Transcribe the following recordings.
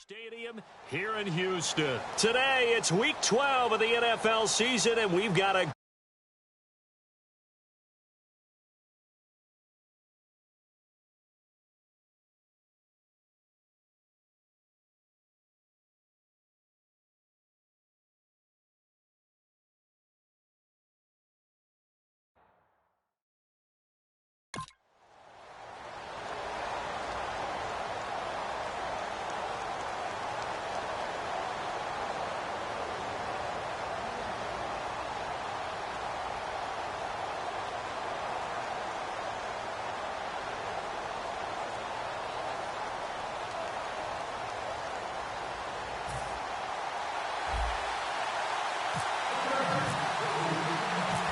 Stadium here in Houston. Today, it's Week 12 of the NFL season, and we've got a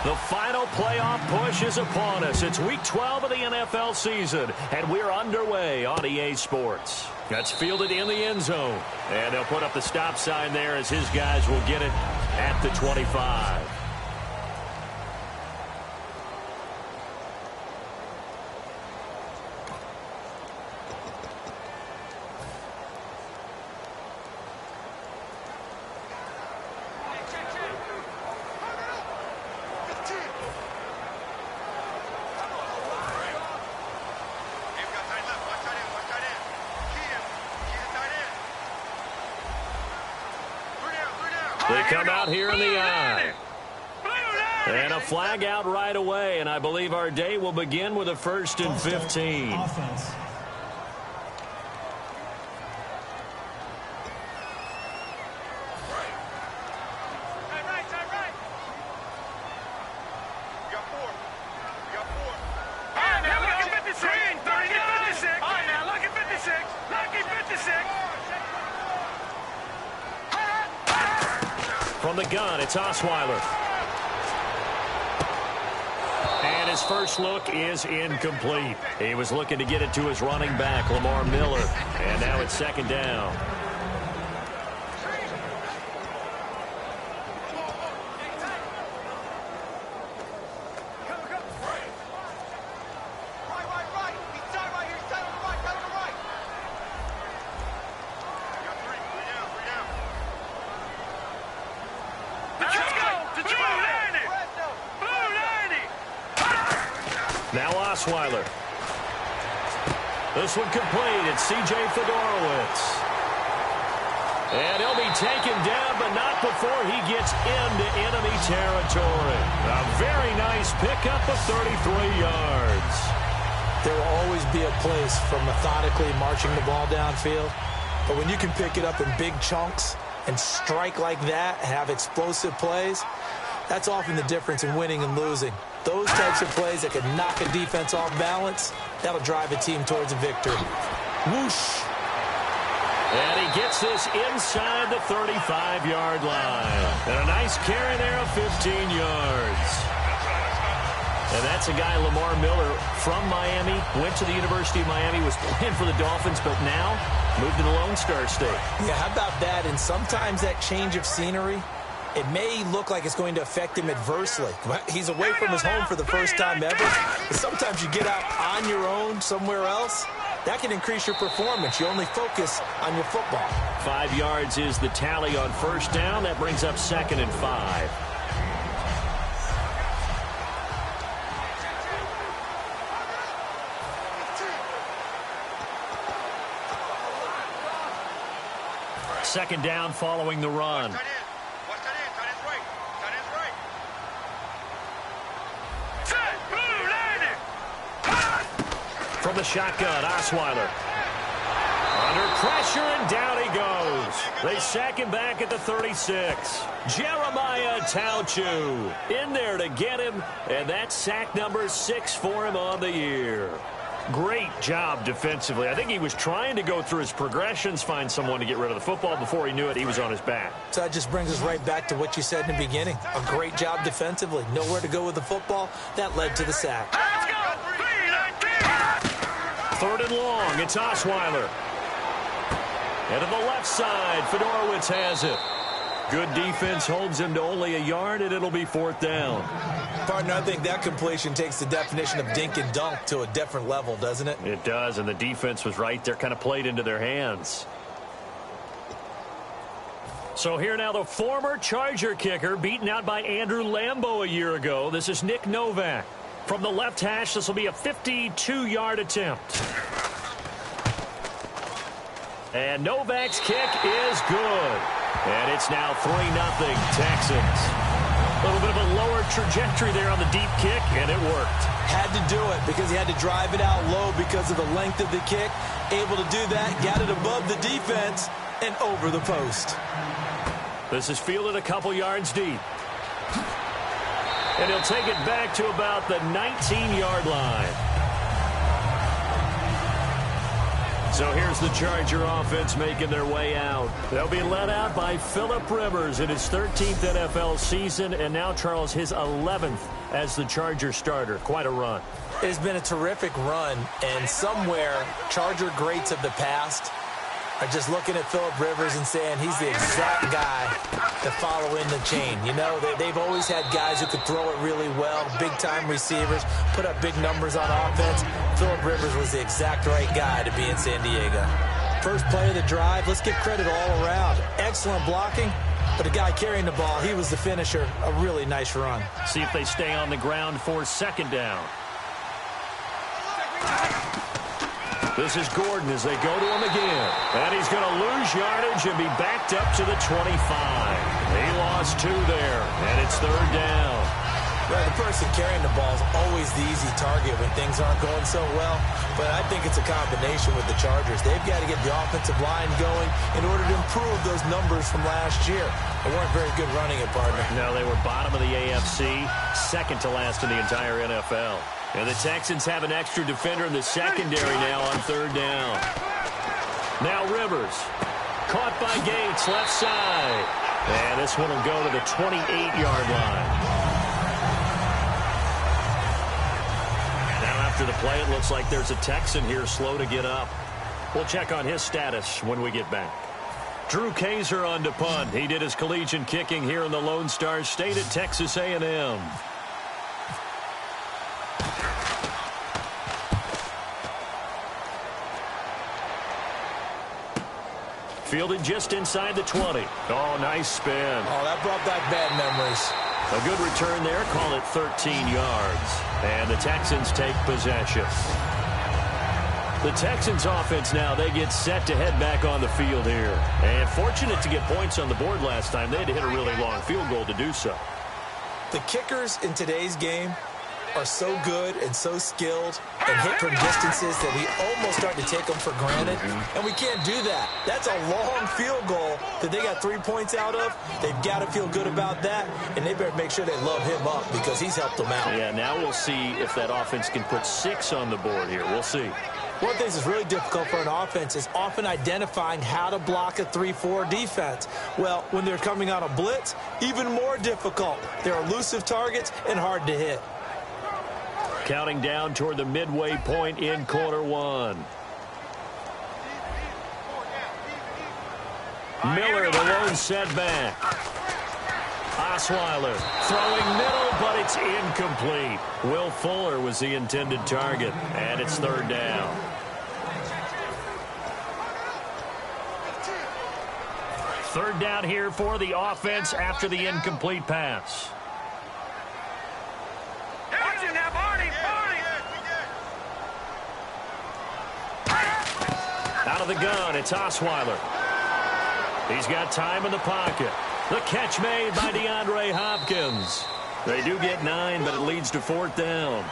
The final playoff push is upon us. It's Week 12 of the NFL season, and we're underway on EA Sports. That's fielded in the end zone, and they'll put up the stop sign there as his guys will get it at the 25. They come out here in the eye. And a flag out right away, and I believe our day will begin with a 1st and 15. Offense. From the gun, it's Osweiler. And his first look is incomplete. He was looking to get it to his running back, Lamar Miller. And now it's 2nd down. Now Osweiler. This one complete. It's C.J. Fedorowicz. And he'll be taken down, but not before he gets into enemy territory. A very nice pickup of 33 yards. There will always be a place for methodically marching the ball downfield. But when you can pick it up in big chunks and strike like that, have explosive plays, that's often the difference in winning and losing. Those types of plays that can knock a defense off balance, that'll drive a team towards a victory. Whoosh. And he gets this inside the 35-yard line. And a nice carry there of 15 yards. And that's a guy, Lamar Miller, from Miami, went to the University of Miami, was playing for the Dolphins, but now moved to the Lone Star State. Yeah, how about that? And sometimes that change of scenery, it may look like it's going to affect him adversely. He's away from his home for the first time ever. But sometimes you get out on your own somewhere else, that can increase your performance. You only focus on your football. 5 yards is the tally on 1st down. That brings up 2nd and 5. Second down following the run. From the shotgun, Osweiler. Under pressure, and down he goes. They sack him back at the 36. Jeremiah Tauchu in there to get him, and that's sack number 6 for him on the year. Great job defensively. I think he was trying to go through his progressions, find someone to get rid of the football. Before he knew it, he was on his back. So that just brings us right back to what you said in the beginning. A great job defensively. Nowhere to go with the football. That led to the sack. 3rd and long. It's Osweiler. And to the left side, Fedorowicz has it. Good defense holds him to only a yard, and it'll be 4th down. Partner, I think that completion takes the definition of dink and dunk to a different level, doesn't it? It does, and the defense was right there, kind of played into their hands. So here now the former Charger kicker beaten out by Andrew Lambo a year ago. This is Nick Novak. From the left hash, this will be a 52-yard attempt. And Novak's kick is good. And it's now 3-0 Texans. A little bit of a lower trajectory there on the deep kick, and it worked. Had to do it because he had to drive it out low because of the length of the kick. Able to do that, got it above the defense and over the post. This is fielded a couple yards deep. And he'll take it back to about the 19-yard line. So here's the Charger offense making their way out. They'll be led out by Phillip Rivers in his 13th NFL season, and now, Charles, his 11th as the Charger starter. Quite a run. It's been a terrific run, and somewhere Charger greats of the past are just looking at Phillip Rivers and saying he's the exact guy to follow in the chain. You know, they've always had guys who could throw it really well, big-time receivers, put up big numbers on offense. Phillip Rivers was the exact right guy to be in San Diego. First play of the drive, let's give credit all around. Excellent blocking, but the guy carrying the ball, he was the finisher. A really nice run. See if they stay on the ground for second down. This is Gordon as they go to him again. And he's going to lose yardage and be backed up to the 25. He lost 2 there, and it's third down. Well, the person carrying the ball is always the easy target when things aren't going so well. But I think it's a combination with the Chargers. They've got to get the offensive line going in order to improve those numbers from last year. They weren't very good running it, partner. No, they were bottom of the AFC, second to last in the entire NFL. And the Texans have an extra defender in the secondary now on third down. Now Rivers. Caught by Gates, left side. And this one will go to the 28-yard line. Now after the play, it looks like there's a Texan here slow to get up. We'll check on his status when we get back. Drew Kaiser on to punt. He did his collegiate kicking here in the Lone Star State at Texas A&M. Fielded just inside the 20. Oh, nice spin. Oh, that brought back bad memories. A good return there. Call it 13 yards. And the Texans take possession. The Texans offense now, they get set to head back on the field here. And fortunate to get points on the board last time. They had to hit a really long field goal to do so. The kickers in today's game are so good and so skilled and hit from distances that we almost start to take them for granted. And we can't do that. That's a long field goal that they got 3 points out of. They've got to feel good about that, and they better make sure they love him up because he's helped them out. Yeah, now we'll see if that offense can put 6 on the board here. We'll see. One thing that's really difficult for an offense is often identifying how to block a 3-4 defense. Well, when they're coming on a blitz, even more difficult. They're elusive targets and hard to hit. Counting down toward the midway point in quarter one. Miller, the lone setback. Osweiler throwing middle, but it's incomplete. Will Fuller was the intended target, and it's third down. Third down here for the offense after the incomplete pass. Out of the gun, it's Osweiler. He's got time in the pocket. The catch made by DeAndre Hopkins. They do get 9, but it leads to fourth down.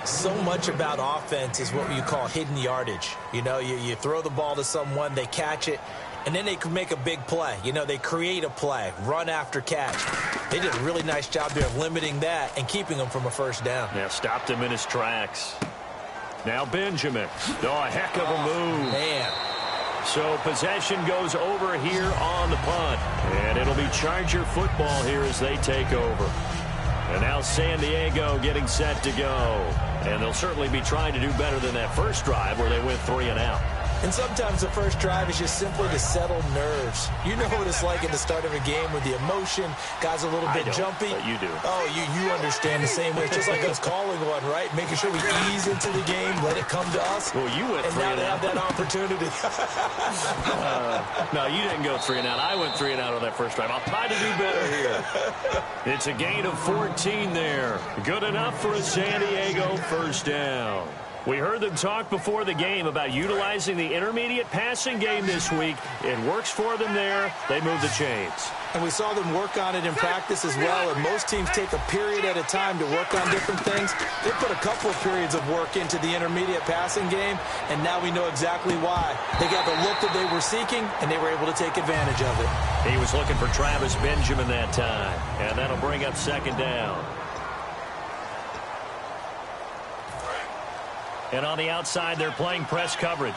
So much about offense is what you call hidden yardage. You know, you throw the ball to someone, they catch it, and then they can make a big play. You know, they create a play, run after catch. They did a really nice job there of limiting that and keeping him from a first down. Yeah, stopped him in his tracks. Now Benjamin. Oh, a heck of a move. Man. So possession goes over here on the punt. And it'll be Charger football here as they take over. And now San Diego getting set to go. And they'll certainly be trying to do better than that first drive where they went 3 and out. And sometimes the first drive is just simply to settle nerves. You know what it's like at the start of a game with the emotion, guys a little bit jumpy. But you do. Oh, you understand the same way. It's just like us calling one, right? Making sure we ease into the game, let it come to us. Well, you went 3 and out. And now they have that opportunity. No, you didn't go 3 and out. I went 3 and out on that first drive. I'll try to do better here. It's a gain of 14 there. Good enough for a San Diego first down. We heard them talk before the game about utilizing the intermediate passing game this week. It works for them there. They move the chains. And we saw them work on it in practice as well. And most teams take a period at a time to work on different things. They put a couple of periods of work into the intermediate passing game, and now we know exactly why. They got the look that they were seeking, and they were able to take advantage of it. He was looking for Travis Benjamin that time, and that'll bring up second down. And on the outside, they're playing press coverage.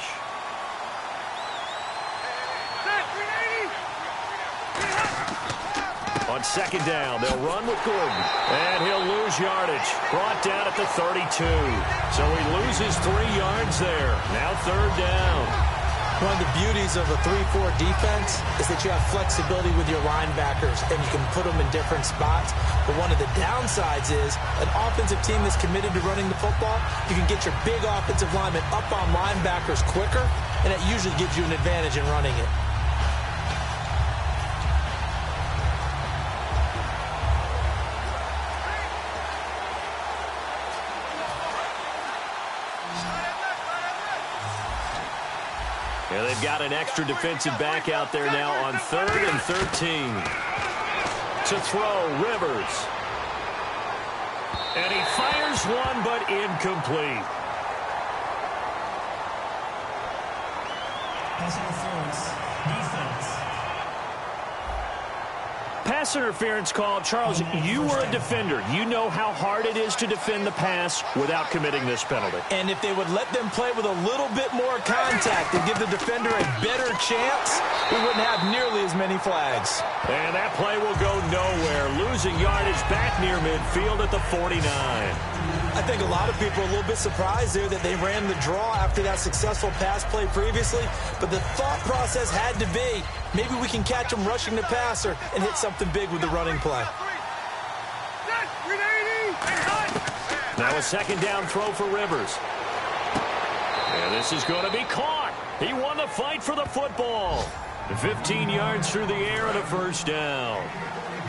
On second down, they'll run with Gordon. And he'll lose yardage. Brought down at the 32. So he loses 3 yards there. Now third down. One of the beauties of a 3-4 defense is that you have flexibility with your linebackers, and you can put them in different spots. But one of the downsides is an offensive team that's committed to running the football, you can get your big offensive linemen up on linebackers quicker, and that usually gives you an advantage in running it. Yeah, they've got an extra defensive back out there now on 3rd and 13. To throw, Rivers. And he fires one, but incomplete. Pass interference, defense. Pass interference call. Charles, you were a defender. You know how hard it is to defend the pass without committing this penalty. And if they would let them play with a little bit more contact and give the defender a better chance, we wouldn't have nearly as many flags. And that play will go nowhere. Losing yardage back near midfield at the 49. I think a lot of people are a little bit surprised there that they ran the draw after that successful pass play previously. But the thought process had to be, maybe we can catch them rushing the passer and hit something big with the running play. Now a second down throw for Rivers. And this is going to be caught. He won the fight for the football. 15 yards through the air and a first down.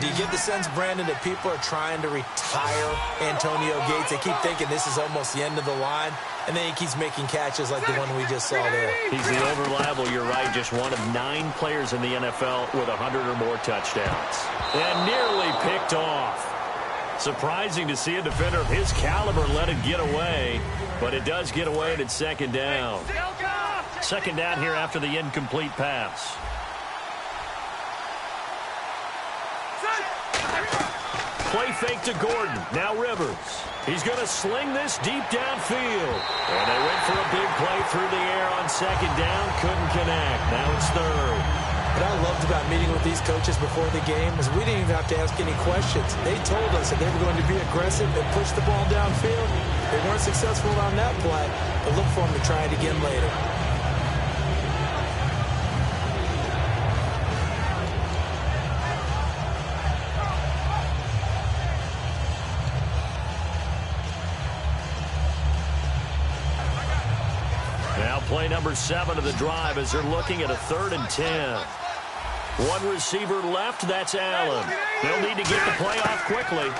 Do you get the sense, Brandon, that people are trying to retire Antonio Gates? They keep thinking this is almost the end of the line, and then he keeps making catches like the one we just saw there. He's the over-reliable, you're right, just one of 9 players in the NFL with 100 or more touchdowns. And nearly picked off. Surprising to see a defender of his caliber let it get away, but it does get away and it's second down. Second down here after the incomplete pass. Play fake to Gordon. Now Rivers. He's going to sling this deep downfield. And they went for a big play through the air on second down. Couldn't connect. Now it's third. What I loved about meeting with these coaches before the game is we didn't even have to ask any questions. They told us that they were going to be aggressive and push the ball downfield. They weren't successful on that play, but look for them to try it again later. Play number 7 of the drive as they're looking at a 3rd and 10. One receiver left, that's Allen. They'll need to get the play off quickly.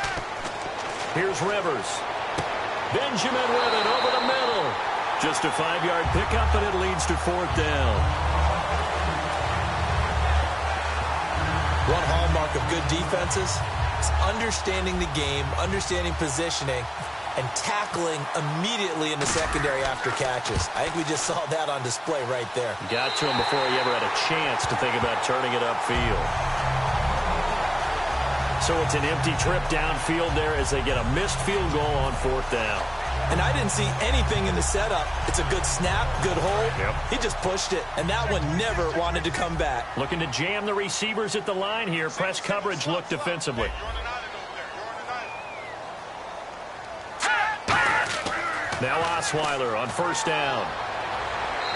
Here's Rivers. Benjamin with it over the middle. Just a 5-yard pickup, and it leads to 4th down. One hallmark of good defenses is understanding the game, understanding positioning, and tackling immediately in the secondary after catches. I think we just saw that on display right there. Got to him before he ever had a chance to think about turning it upfield. So it's an empty trip downfield there as they get a missed field goal on 4th down. And I didn't see anything in the setup. It's a good snap, good hold. Yep. He just pushed it, and that one never wanted to come back. Looking to jam the receivers at the line here. Press coverage look defensively. Now Osweiler on 1st down.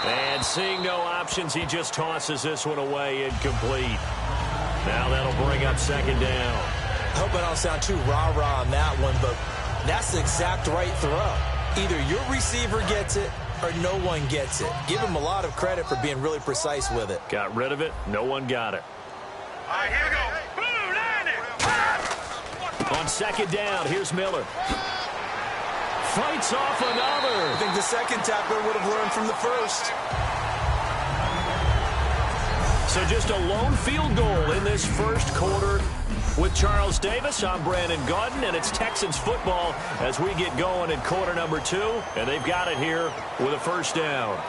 And seeing no options, he just tosses this one away, incomplete. Now that'll bring up second down. I hope I don't sound too rah-rah on that one, but that's the exact right throw. Either your receiver gets it or no one gets it. Give him a lot of credit for being really precise with it. Got rid of it. No one got it. All right, here we go. Blue, line it. On second down, here's Miller. Fights off another. I think the second tackler would have learned from the first. So just a lone field goal in this first quarter. With Charles Davis, I'm Brandon Gaudin, and it's Texans football as we get going in quarter number 2. And they've got it here with a first down.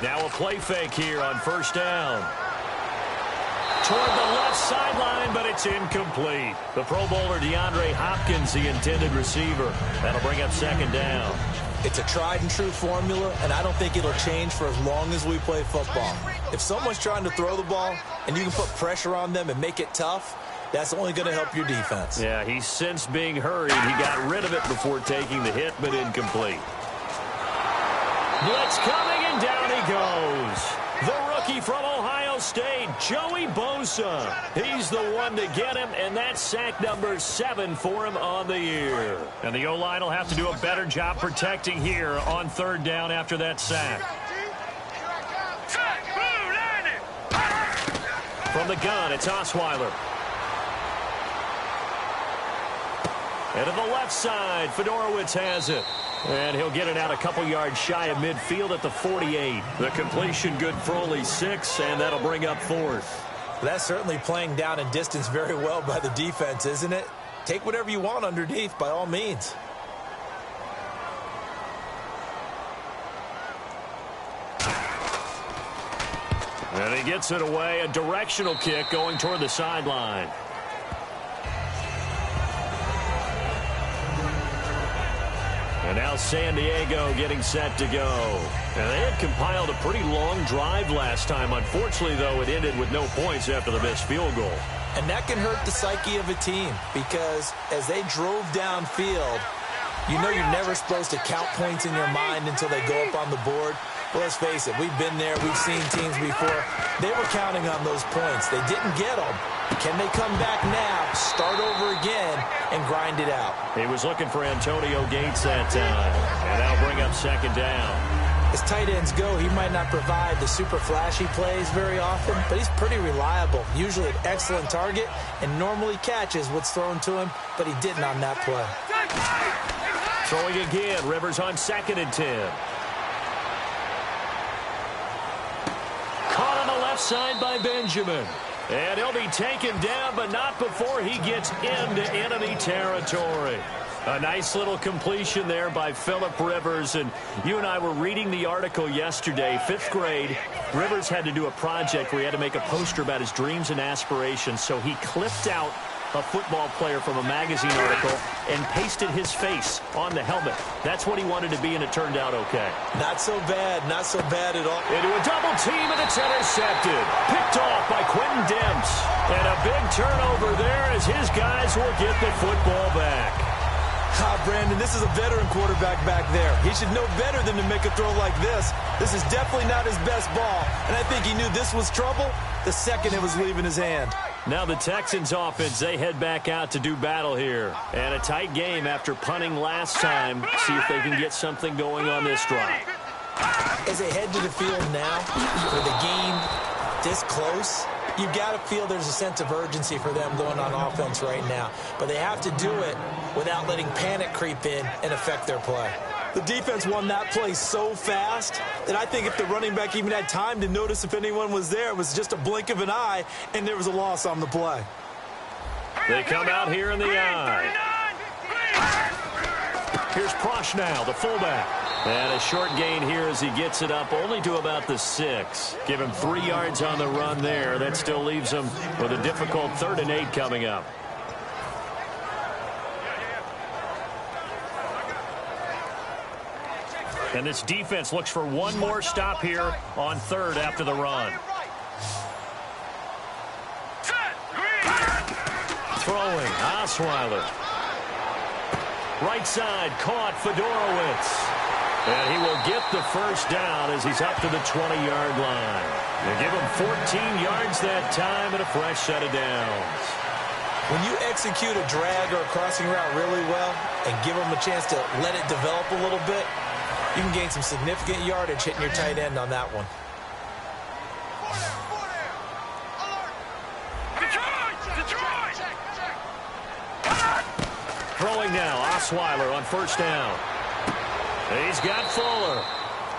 Now a play fake here on first down. Toward the left sideline, but it's incomplete. The Pro Bowler DeAndre Hopkins, the intended receiver. That'll bring up second down. It's a tried-and-true formula, and I don't think it'll change for as long as we play football. If someone's trying to throw the ball and you can put pressure on them and make it tough, that's only going to help your defense. Yeah, he's since being hurried. He got rid of it before taking the hit, but incomplete. Blitz coming, and down he goes. The rookie from Ohio State, Joey Bosa. He's the one to get him, and that's sack number 7 for him on the year. And the O-line will have to do a better job protecting here on third down after that sack. From the gun, it's Osweiler. And to the left side, Fedorowicz has it. And he'll get it out a couple yards shy of midfield at the 48. The completion good for only 6, and that'll bring up 4th. That's certainly playing down and distance very well by the defense, isn't it? Take whatever you want underneath, by all means. And he gets it away, a directional kick going toward the sideline. And now San Diego getting set to go. And they had compiled a pretty long drive last time. Unfortunately, though, it ended with no points after the missed field goal. And that can hurt the psyche of a team because as they drove downfield, you know you're never supposed to count points in your mind until they go up on the board. Well, let's face it, we've been there. We've seen teams before. They were counting on those points. They didn't get them. Can they come back now, start over again, and grind it out? He was looking for Antonio Gates that time. And that'll bring up second down. As tight ends go, he might not provide the super flashy plays very often, but he's pretty reliable. Usually an excellent target and normally catches what's thrown to him, but he didn't on that play. Throwing again, Rivers on 2nd and 10. Caught on the left side by Benjamin. And he'll be taken down, but not before he gets into enemy territory. A nice little completion there by Phillip Rivers. And you and I were reading the article yesterday, 5th grade. Rivers had to do a project where he had to make a poster about his dreams and aspirations. So he clipped out a football player from a magazine article and pasted his face on the helmet. That's what he wanted to be, and it turned out okay. Not so bad at all. Into a double team, and it's intercepted. Picked off by Quentin Demps. And a big turnover there as his guys will get the football back. Brandon, this is a veteran quarterback back there. He should know better than to make a throw like this. This is definitely not his best ball, and I think he knew this was trouble the second it was leaving his hand. Now the Texans offense, they head back out to do battle here. And a tight game after punting last time. See if they can get something going on this drive. As they head to the field now, for the game this close, you've got to feel there's a sense of urgency for them going on offense right now. But they have to do it without letting panic creep in and affect their play. The defense won that play so fast that I think if the running back even had time to notice if anyone was there, it was just a blink of an eye, and there was a loss on the play. They come out here in the eye. Here's Prochnow, the fullback. And a short gain here as he gets it up only to about the 6. Give him 3 yards on the run there. That still leaves him with a difficult 3rd and 8 coming up. And this defense looks for one more stop here on 3rd after the run. Throwing, Osweiler. Right side, caught Fedorowicz. And he will get the first down as he's up to the 20-yard line. They give him 14 yards that time and a fresh set of downs. When you execute a drag or a crossing route really well and give them a chance to let it develop a little bit, you can gain some significant yardage hitting your tight end on that one. Throwing now, Osweiler on first down. He's got Fuller.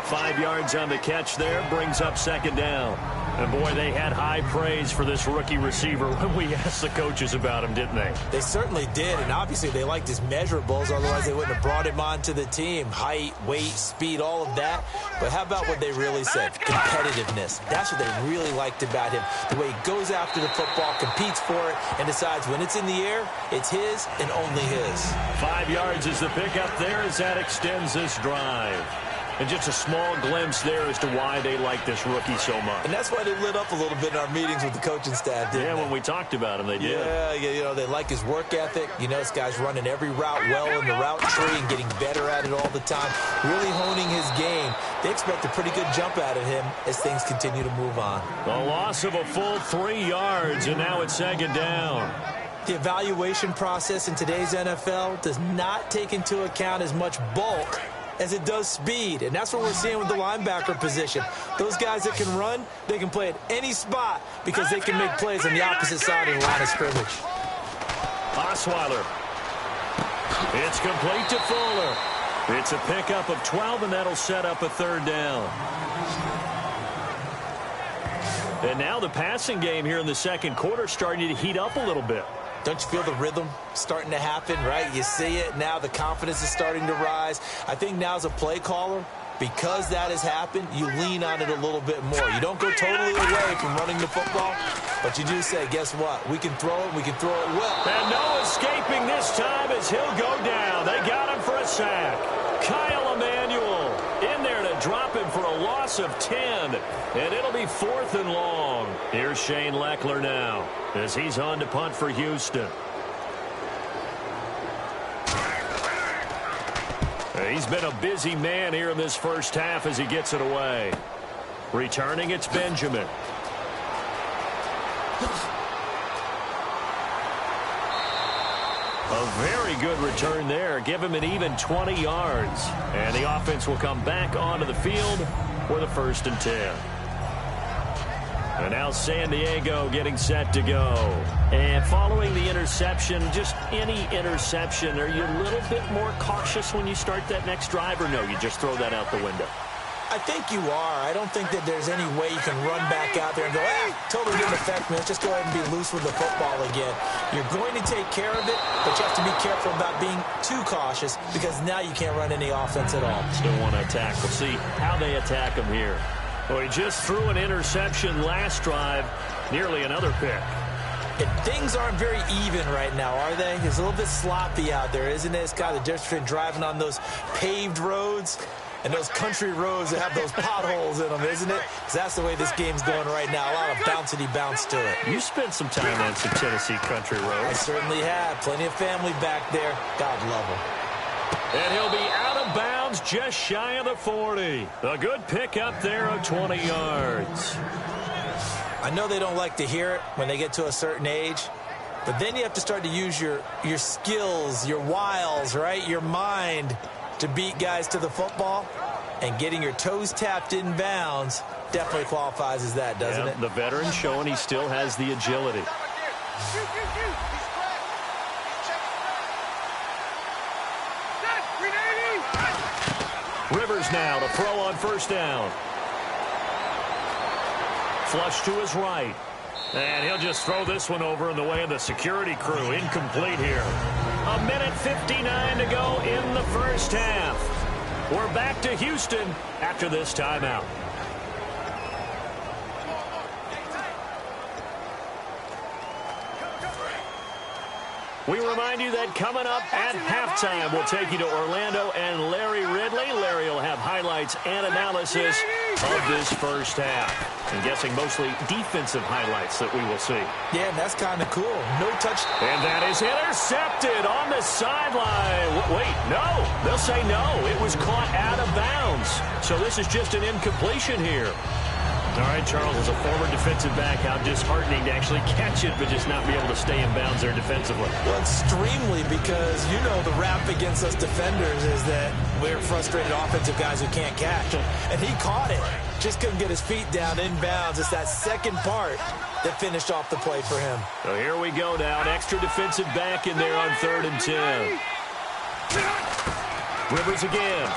5 yards on the catch there, brings up second down. And, boy, they had high praise for this rookie receiver when we asked the coaches about him, didn't they? They certainly did, and obviously they liked his measurables, otherwise they wouldn't have brought him onto the team. Height, weight, speed, all of that. But how about what they really said? Competitiveness. That's what they really liked about him. The way he goes after the football, competes for it, and decides when it's in the air, it's his and only his. 5 yards is the pickup there as that extends this drive. And just a small glimpse there as to why they like this rookie so much. And that's why they lit up a little bit in our meetings with the coaching staff, didn't they? When we talked about him, they did. Yeah, you know, they like his work ethic. You know, this guy's running every route well in the route tree and getting better at it all the time, really honing his game. They expect a pretty good jump out of him as things continue to move on. A loss of a full 3 yards, and now it's second down. The evaluation process in today's NFL does not take into account as much bulk as it does speed, and that's what we're seeing with the linebacker position. Those guys that can run, they can play at any spot because they can make plays on the opposite side of the line of scrimmage. Osweiler. It's complete to Fuller. It's a pickup of 12, and that'll set up a third down. And now the passing game here in the second quarter starting to heat up a little bit. Don't you feel the rhythm starting to happen, right? You see it now. The confidence is starting to rise. I think now as a play caller, because that has happened, you lean on it a little bit more. You don't go totally away from running the football, but you do say, guess what? We can throw it. We can throw it well. And no escaping this time as he'll go down. They got him for a sack. Kyle Emanuel in there to drop him for a loss of 10. And it'll be 4th and long. Here's Shane Leckler now as he's on to punt for Houston. He's been a busy man here in this first half as he gets it away. Returning, it's Benjamin. A very good return there. Give him an even 20 yards. And the offense will come back onto the field for the 1st and 10. And now San Diego getting set to go. And following the interception, just any interception, are you a little bit more cautious when you start that next drive, or no, you just throw that out the window? I think you are. I don't think that there's any way you can run back out there and go, totally didn't affect me. Let's just go ahead and be loose with the football again. You're going to take care of it, but you have to be careful about being too cautious because now you can't run any offense at all. Still want to attack. We'll see how they attack him here. Well, he just threw an interception last drive, nearly another pick. And things aren't very even right now, are they? It's a little bit sloppy out there, isn't it? It's got the difference between driving on those paved roads and those country roads that have those potholes in them, isn't it? Because that's the way this game's going right now. A lot of bouncy bounce to it. You spent some time on some Tennessee country roads. I certainly have. Plenty of family back there. God love them. And he'll be out of bounds just shy of the 40. A good pick up there of 20 yards. I know they don't like to hear it when they get to a certain age, but then you have to start to use your skills, your wiles, right? Your mind to beat guys to the football, and getting your toes tapped in bounds definitely qualifies as that, doesn't it? The veteran showing he still has the agility. Rivers now to throw on first down. Flush to his right. And he'll just throw this one over in the way of the security crew. Incomplete here. 1:59 to go in the first half. We're back to Houston after this timeout. We remind you that coming up at halftime, we'll take you to Orlando and Larry Ridley. Larry will have highlights and analysis of this first half. I'm guessing mostly defensive highlights that we will see. Yeah, and that's kind of cool. No touch. And that is intercepted on the sideline. Wait, no. They'll say no. It was caught out of bounds. So this is just an incompletion here. All right, Charles, as a former defensive back, how disheartening to actually catch it, but just not be able to stay in bounds there defensively. Well, extremely, because you know the rap against us defenders is that we're frustrated offensive guys who can't catch. And he caught it. Just couldn't get his feet down in bounds. It's that second part that finished off the play for him. So here we go now. An extra defensive back in there on 3rd and 10. Rivers again.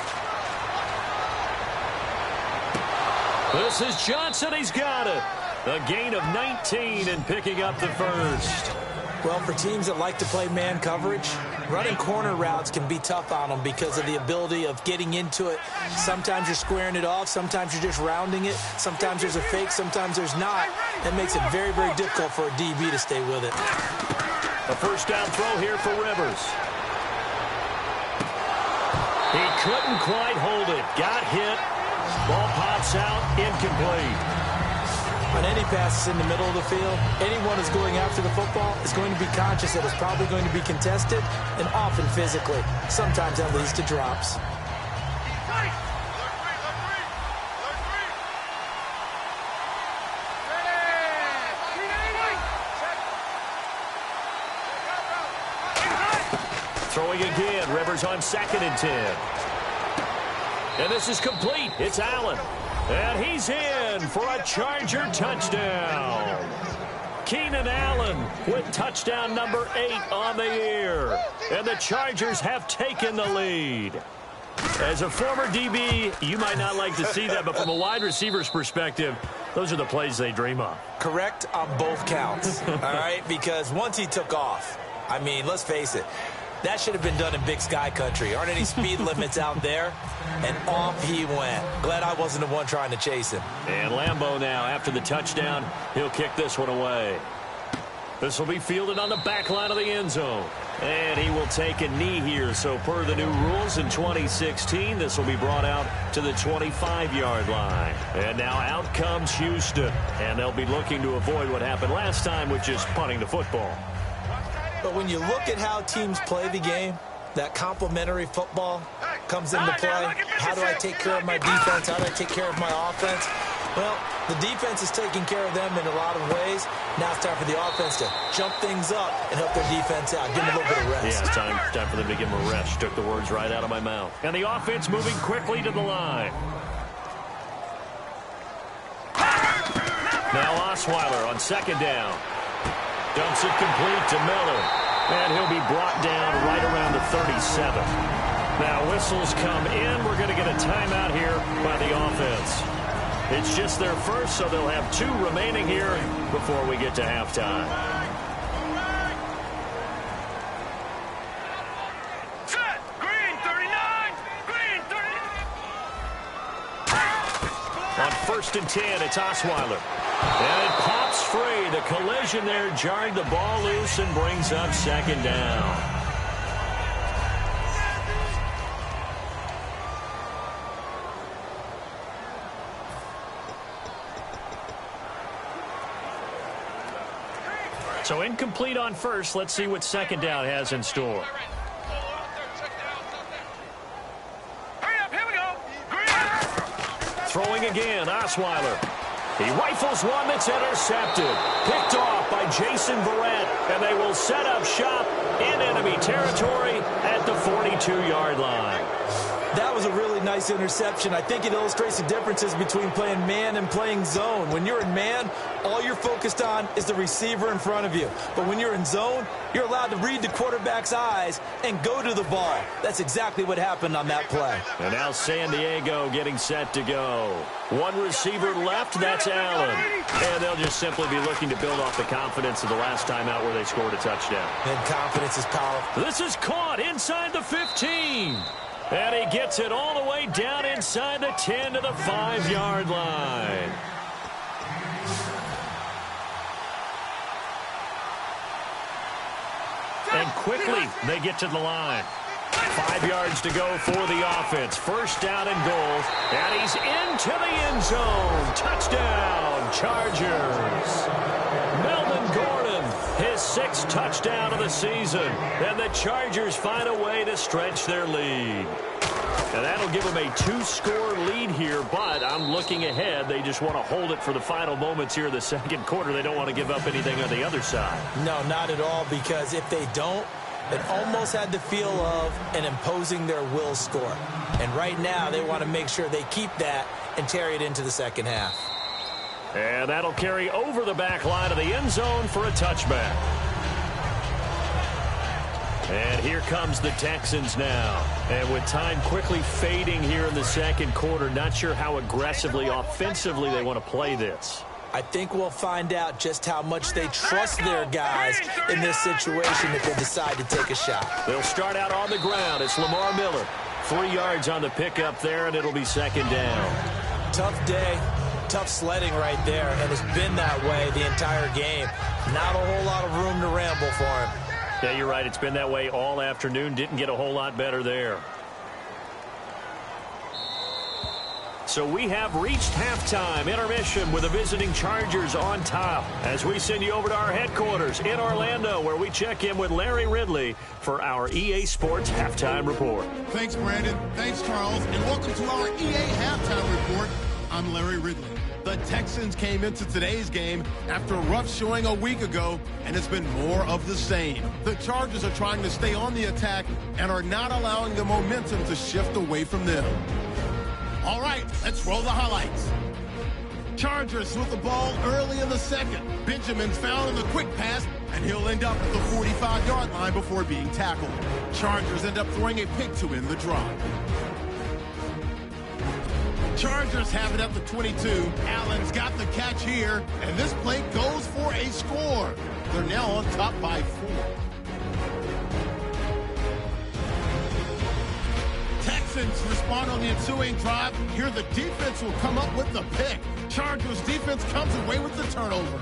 This is Johnson. He's got it. A gain of 19 and picking up the first. Well, for teams that like to play man coverage, running corner routes can be tough on them because of the ability of getting into it. Sometimes you're squaring it off. Sometimes you're just rounding it. Sometimes there's a fake. Sometimes there's not. That makes it very, very difficult for a DB to stay with it. A first down throw here for Rivers. He couldn't quite hold it. Got hit. Ball pops out, incomplete. On any passes in the middle of the field, anyone who's going after the football is going to be conscious that it's probably going to be contested and often physically. Sometimes that leads to drops. Throwing again, Rivers on 2nd and 10. And this is complete. It's Allen. And he's in for a Charger touchdown. Keenan Allen with touchdown number 8 on the year. And the Chargers have taken the lead. As a former DB, you might not like to see that, but from a wide receiver's perspective, those are the plays they dream of. Correct on both counts, all right? Because once he took off, I mean, let's face it, that should have been done in Big Sky country. Aren't any speed limits out there? And off he went. Glad I wasn't the one trying to chase him. And Lambeau now, after the touchdown, he'll kick this one away. This will be fielded on the back line of the end zone. And he will take a knee here. So per the new rules in 2016, this will be brought out to the 25-yard line. And now out comes Houston. And they'll be looking to avoid what happened last time, which is punting the football. But when you look at how teams play the game, that complementary football comes into play. How do I take care of my defense? How do I take care of my offense? Well, the defense is taking care of them in a lot of ways. Now it's time for the offense to jump things up and help their defense out. Give them a little bit of rest. Yeah, it's time for them to give them a rest. Took the words right out of my mouth. And the offense moving quickly to the line. Now Osweiler on 2nd down. Dumps it complete to Miller. And he'll be brought down right around the 37. Now whistles come in. We're going to get a timeout here by the offense. It's just their first, so they'll have 2 remaining here before we get to halftime. Set. Green 39. Green 39. On 1st and 10, it's Osweiler. And it pops free. The collision there jarred the ball loose and brings up 2nd down. So incomplete on 1st. Let's see what 2nd down has in store. Hurry up. Here we go. Green. Throwing again, Osweiler. He rifles one that's intercepted. Picked off by Jason Verrett. And they will set up shop in enemy territory at the 42-yard line. That was a really nice interception. I think it illustrates the differences between playing man and playing zone. When you're in man, all you're focused on is the receiver in front of you. But when you're in zone, you're allowed to read the quarterback's eyes and go to the ball. That's exactly what happened on that play. And now San Diego getting set to go. 1 receiver left, that's Allen. And they'll just simply be looking to build off the confidence of the last time out where they scored a touchdown. And confidence is powerful. This is caught inside the 15. And he gets it all the way down inside the 10 to the 5-yard line. And quickly they get to the line. 5 yards to go for the offense. First down and goal. And he's into the end zone. Touchdown, Chargers. Melvin Gordon, his 6th touchdown of the season. And the Chargers find a way to stretch their lead. And that'll give them a 2-score lead here, but I'm looking ahead. They just want to hold it for the final moments here in the second quarter. They don't want to give up anything on the other side. No, not at all, because if they don't, it almost had the feel of an imposing their will score. And right now, they want to make sure they keep that and carry it into the second half. And that'll carry over the back line of the end zone for a touchback. And here comes the Texans now. And with time quickly fading here in the second quarter, not sure how aggressively, offensively they want to play this. I think we'll find out just how much they trust their guys in this situation if they decide to take a shot. They'll start out on the ground. It's Lamar Miller. 3 yards on the pickup there, and it'll be second down. Tough day, tough sledding right there, and it's been that way the entire game. Not a whole lot of room to ramble for him. Yeah, you're right. It's been that way all afternoon. Didn't get a whole lot better there. So we have reached halftime intermission with the visiting Chargers on top as we send you over to our headquarters in Orlando, where we check in with Larry Ridley for our EA Sports Halftime Report. Thanks, Brandon. Thanks, Charles. And welcome to our EA Halftime Report. I'm Larry Ridley. The Texans came into today's game after a rough showing a week ago, and it's been more of the same. The Chargers are trying to stay on the attack and are not allowing the momentum to shift away from them. All right, let's roll the highlights. Chargers with the ball early in the second. Benjamin's found in the quick pass, and he'll end up at the 45-yard line before being tackled. Chargers end up throwing a pick to end the drive. Chargers have it at the 22. Allen's got the catch here, and this play goes for a score. They're now on top by 4. Texans respond on the ensuing drive. Here the defense will come up with the pick. Chargers defense comes away with the turnover.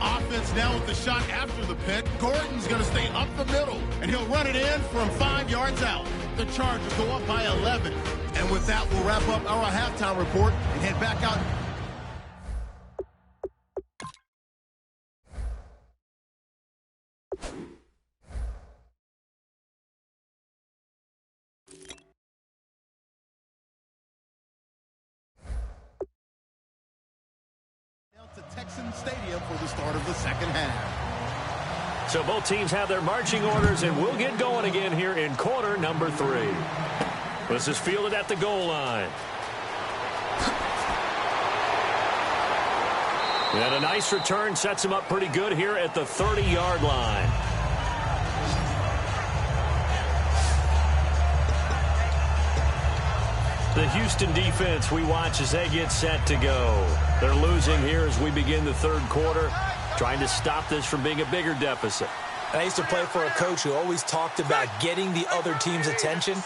Offense now with the shot after the pick. Gordon's going to stay up the middle, and he'll run it in from 5 yards out. The Chargers go up by 11. And with that, we'll wrap up our halftime report and head back out. To Texan Stadium for the start of the second half. So both teams have their marching orders, and we'll get going again here in quarter number 3. This is fielded at the goal line. And a nice return sets him up pretty good here at the 30-yard line. The Houston defense we watch as they get set to go. They're losing here as we begin the third quarter, trying to stop this from being a bigger deficit. I used to play for a coach who always talked about getting the other team's attention.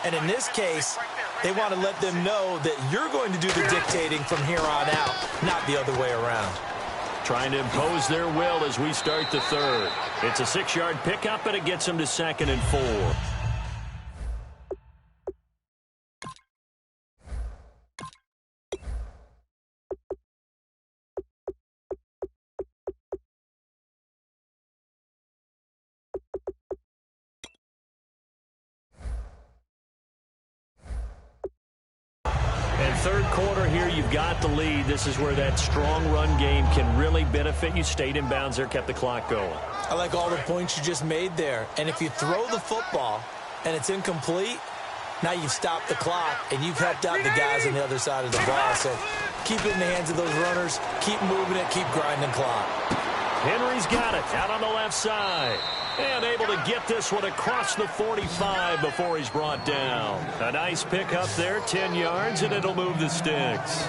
And in this case, they want to let them know that you're going to do the dictating from here on out, not the other way around. Trying to impose their will as we start the third. It's a 6-yard pickup, and it gets them to 2nd and 4. Third quarter here, you've got the lead. This is where that strong run game can really benefit you. Stayed in bounds there, kept the clock going. I like all the points you just made there. And if you throw the football and it's incomplete, now you've stopped the clock and you've helped out the guys on the other side of the ball. So keep it in the hands of those runners. Keep moving it. Keep grinding clock. Henry's got it out on the left side. And able to get this one across the 45 before he's brought down. A nice pickup there, 10 yards, and it'll move the sticks.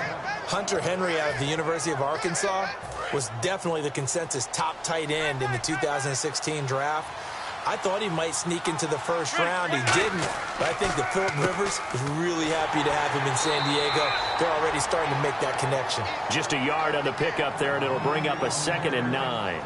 Hunter Henry out of the University of Arkansas was definitely the consensus top tight end in the 2016 draft. I thought he might sneak into the first round. He didn't, but I think that Phillip Rivers is really happy to have him in San Diego. They're already starting to make that connection. Just a yard on the pickup there, and it'll bring up a 2nd and 9.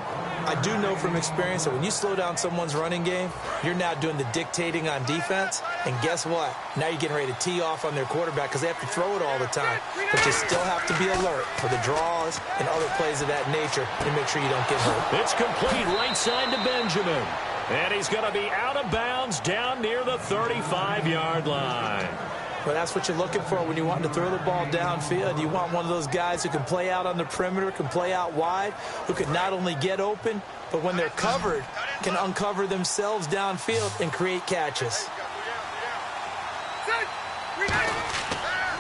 I do know from experience that when you slow down someone's running game, you're now doing the dictating on defense. And guess what? Now you're getting ready to tee off on their quarterback because they have to throw it all the time. But you still have to be alert for the draws and other plays of that nature to make sure you don't get hurt. It's complete right side to Benjamin. And he's going to be out of bounds down near the 35-yard line. Well, that's what you're looking for when you want to throw the ball downfield. You want one of those guys who can play out on the perimeter, can play out wide, who can not only get open, but when they're covered, can uncover themselves downfield and create catches.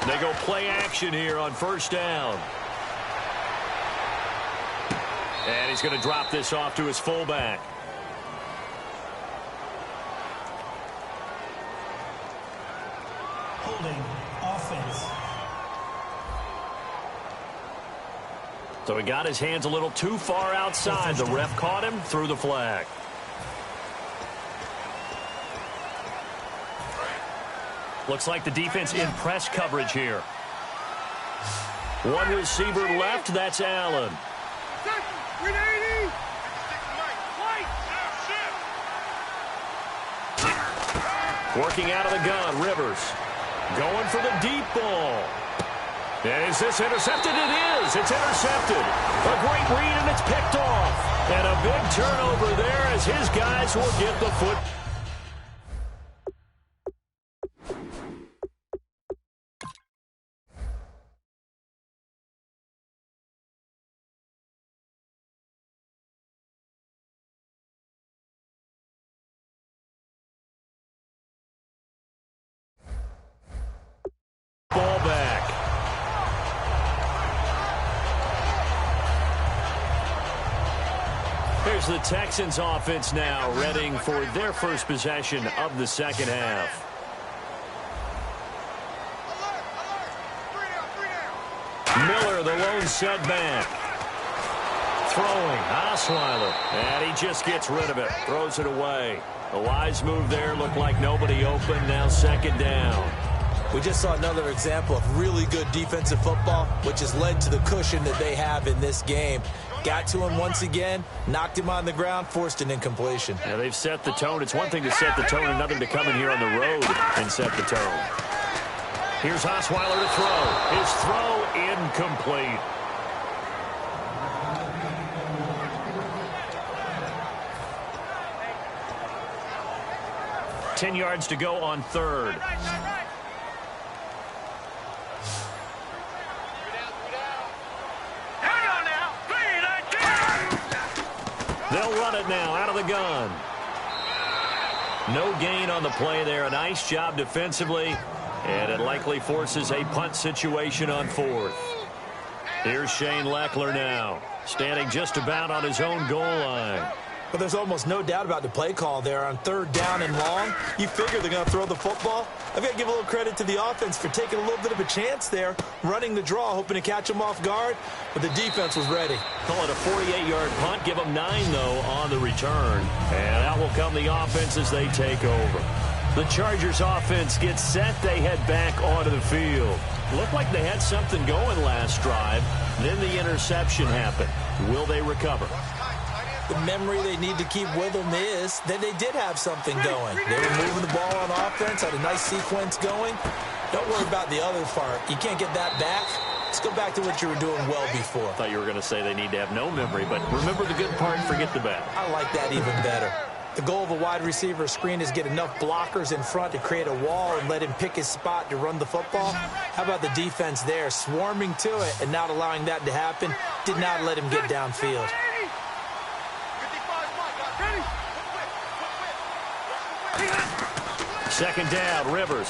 They go play action here on 1st down. And he's going to drop this off to his fullback. Holding offense. So he got his hands a little too far outside. The ref caught him, threw the flag. Looks like the defense in press coverage here. One receiver left, that's Allen. Working out of the gun, Rivers. Going for the deep ball. Is this intercepted? It is. It's intercepted. A great read, and it's picked off. And a big turnover there as his guys will get the foot. Ball back. Here's the Texans offense now, readying for their first possession of the 2nd half. Miller, the lone setback. Throwing, Osweiler, and he just gets rid of it, throws it away. A wise move there, looked like nobody open, now 2nd down. We just saw another example of really good defensive football, which has led to the cushion that they have in this game. Got to him once again, knocked him on the ground, forced an incompletion. Yeah, they've set the tone. It's one thing to set the tone, another to come in here on the road and set the tone. Here's Osweiler to throw. His throw incomplete. Ten yards to go on 3rd. They'll run it now out of the gun. No gain on the play there. A nice job defensively. And it likely forces a punt situation on 4th. Here's Shane Leckler now, standing just about on his own goal line. But there's almost no doubt about the play call there on 3rd down and long. You figure they're going to throw the football. I've got to give a little credit to the offense for taking a little bit of a chance there, running the draw, hoping to catch them off guard, but the defense was ready. Call it a 48-yard punt. Give them 9, though, on the return. And out will come the offense as they take over. The Chargers offense gets set. They head back onto the field. Looked like they had something going last drive. Then the interception happened. Will they recover? The memory they need to keep with them is that they did have something going. They were moving the ball on offense, had a nice sequence going. Don't worry about the other part. You can't get that back. Let's go back to what you were doing well before. I thought you were going to say they need to have no memory, but remember the good part, forget the bad. I like that even better. The goal of a wide receiver screen is get enough blockers in front to create a wall and let him pick his spot to run the football. How about the defense there, swarming to it and not allowing that to happen? Did not let him get downfield. Second down, Rivers.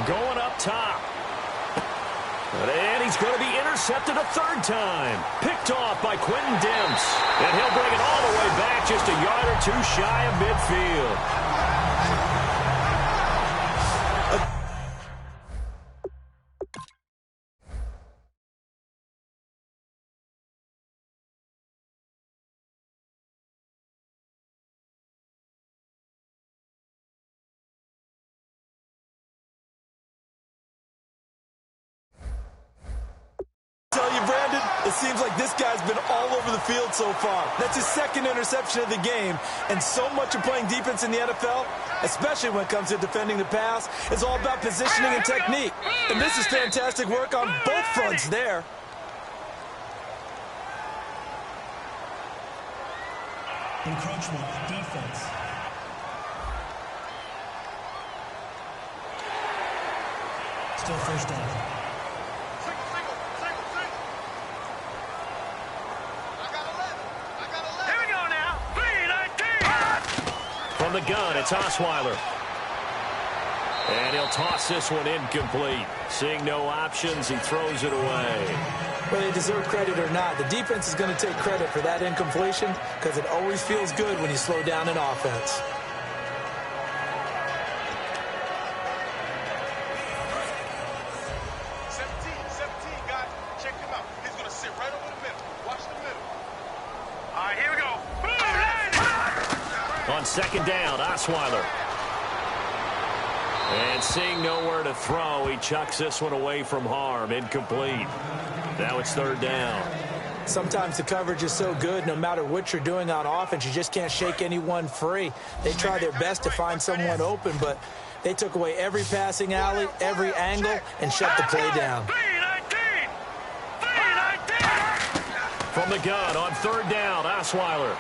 Going up top. And he's going to be intercepted a 3rd time. Picked off by Quentin Demps. And he'll bring it all the way back just a yard or 2 shy of midfield. It seems like this guy's been all over the field so far. That's his second interception of the game. And so much of playing defense in the NFL, especially when it comes to defending the pass, is all about positioning and technique. And this is fantastic work on both fronts there. Encroachment, defense. Still first down. Single. I got 11. Here we go now. 3-19. From the gun, it's Osweiler. And he'll toss this one incomplete. Seeing no options, he throws it away. Whether they deserve credit or not, the defense is going to take credit for that incompletion because it always feels good when you slow down an offense. On second down, Osweiler. And seeing nowhere to throw, he chucks this one away from harm. Incomplete. Now it's third down. Sometimes the coverage is so good, no matter what you're doing on offense, you just can't shake anyone free. They try their best to find someone open, but they took away every passing alley, every angle, and shut the play down. From the gun on third down, Osweiler.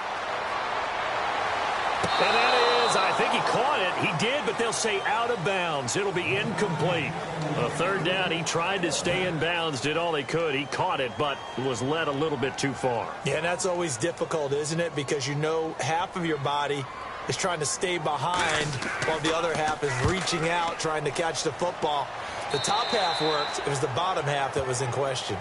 And that is, I think he caught it. He did, but they'll say out of bounds. It'll be incomplete. A third down, he tried to stay in bounds, did all he could. He caught it, but was led a little bit too far. Yeah, and that's always difficult, isn't it? Because you know half of your body is trying to stay behind while the other half is reaching out, trying to catch the football. The top half worked. It was the bottom half that was in question.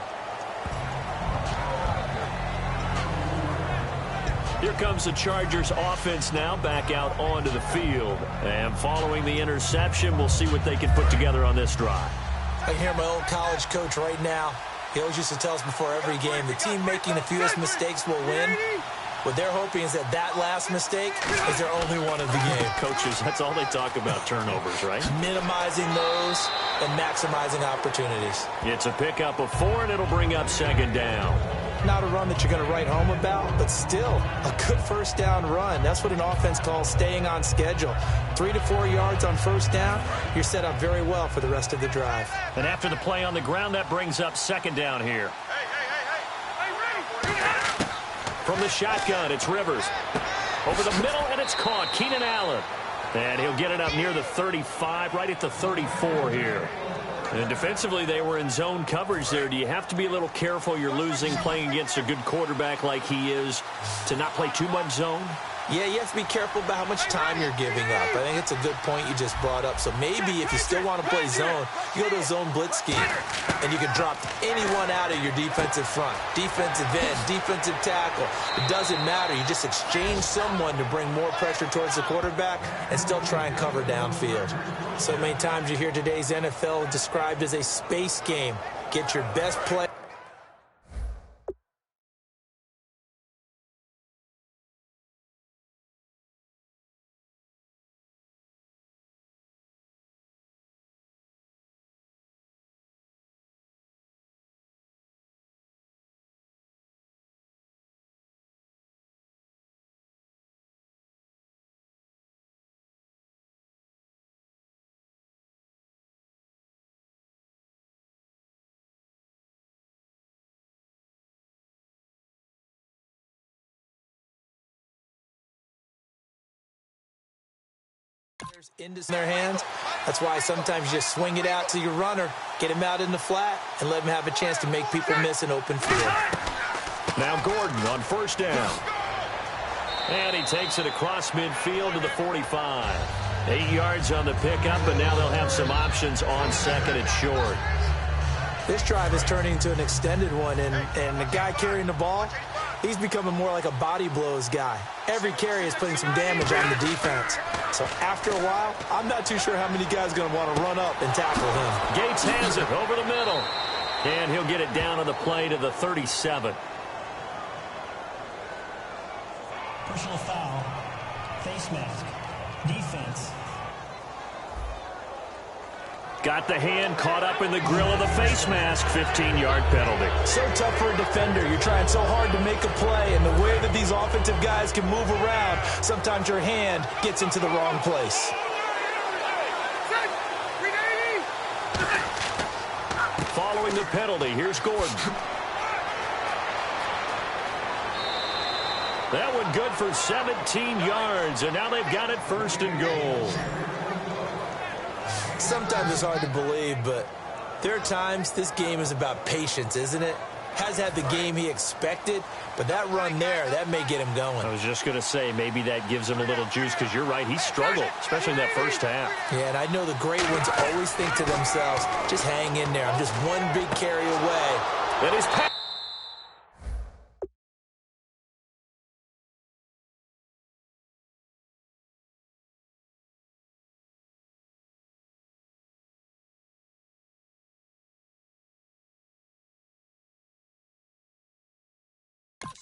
Here comes the Chargers offense now back out onto the field. And following the interception, we'll see what they can put together on this drive. I can hear my old college coach right now. He always used to tell us before every game, the team making the fewest mistakes will win. What they're hoping is that last mistake is their only one of the game. Coaches, that's all they talk about, turnovers, right? Minimizing those and maximizing opportunities. It's a pickup of 4, and it'll bring up second down. Not a run that you're going to write home about, but still a good first down run. That's what an offense calls staying on schedule. 3 to 4 yards on first down, you're set up very well for the rest of the drive. And after the play on the ground, that brings up second down here. From the shotgun, it's Rivers. Over the middle, and it's caught. Keenan Allen. And he'll get it up near the 35, right at the 34 here. And defensively, they were in zone coverage there. Do you have to be a little careful? You're losing playing against a good quarterback like he is to not play too much zone? Yeah, you have to be careful about how much time you're giving up. I think it's a good point you just brought up. So maybe if you still want to play zone, you go to a zone blitz scheme, and you can drop anyone out of your defensive front. Defensive end, defensive tackle. It doesn't matter. You just exchange someone to bring more pressure towards the quarterback and still try and cover downfield. So many times you hear today's NFL described as a space game. Get your best play. In their hands. That's why sometimes you just swing it out to your runner, get him out in the flat, and let him have a chance to make people miss an open field. Now Gordon on first down. And he takes it across midfield to the 45. 8 yards on the pickup, and now they'll have some options on second and short. This drive is turning into an extended one, and the guy carrying the ball, he's becoming more like a body blows guy. Every carry is putting some damage on the defense. So after a while, I'm not too sure how many guys are going to want to run up and tackle him. Gates has it over the middle. And he'll get it down on the play to the 37. Personal foul. Face mask. Defense. Got the hand caught up in the grill of the face mask. 15-yard penalty. So tough for a defender. You're trying so hard to make a play, and the way that these offensive guys can move around, sometimes your hand gets into the wrong place. Following the penalty, here's Gordon. That one good for 17 yards, and now they've got it first and goal. Sometimes it's hard to believe, but there are times this game is about patience, isn't it? Has had the game he expected, but that run there, that may get him going. I was just going to say, maybe that gives him a little juice, because you're right, he struggled, especially in that first half. Yeah, and I know the great ones always think to themselves, just hang in there. I'm just one big carry away. That is pass.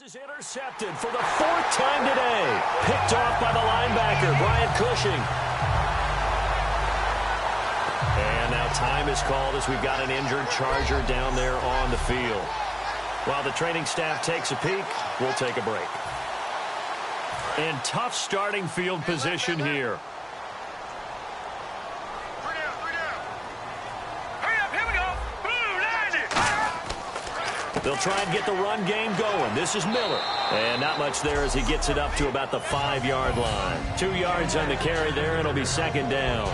Is intercepted for the fourth time today. Picked off by the linebacker, Brian Cushing. And now time is called as we've got an injured Charger down there on the field. While the training staff takes a peek, we'll take a break. And tough starting field position here. They'll try and get the run game going. This is Miller. And not much there as he gets it up to about the 5-yard line. 2 yards on the carry there, and it'll be second down.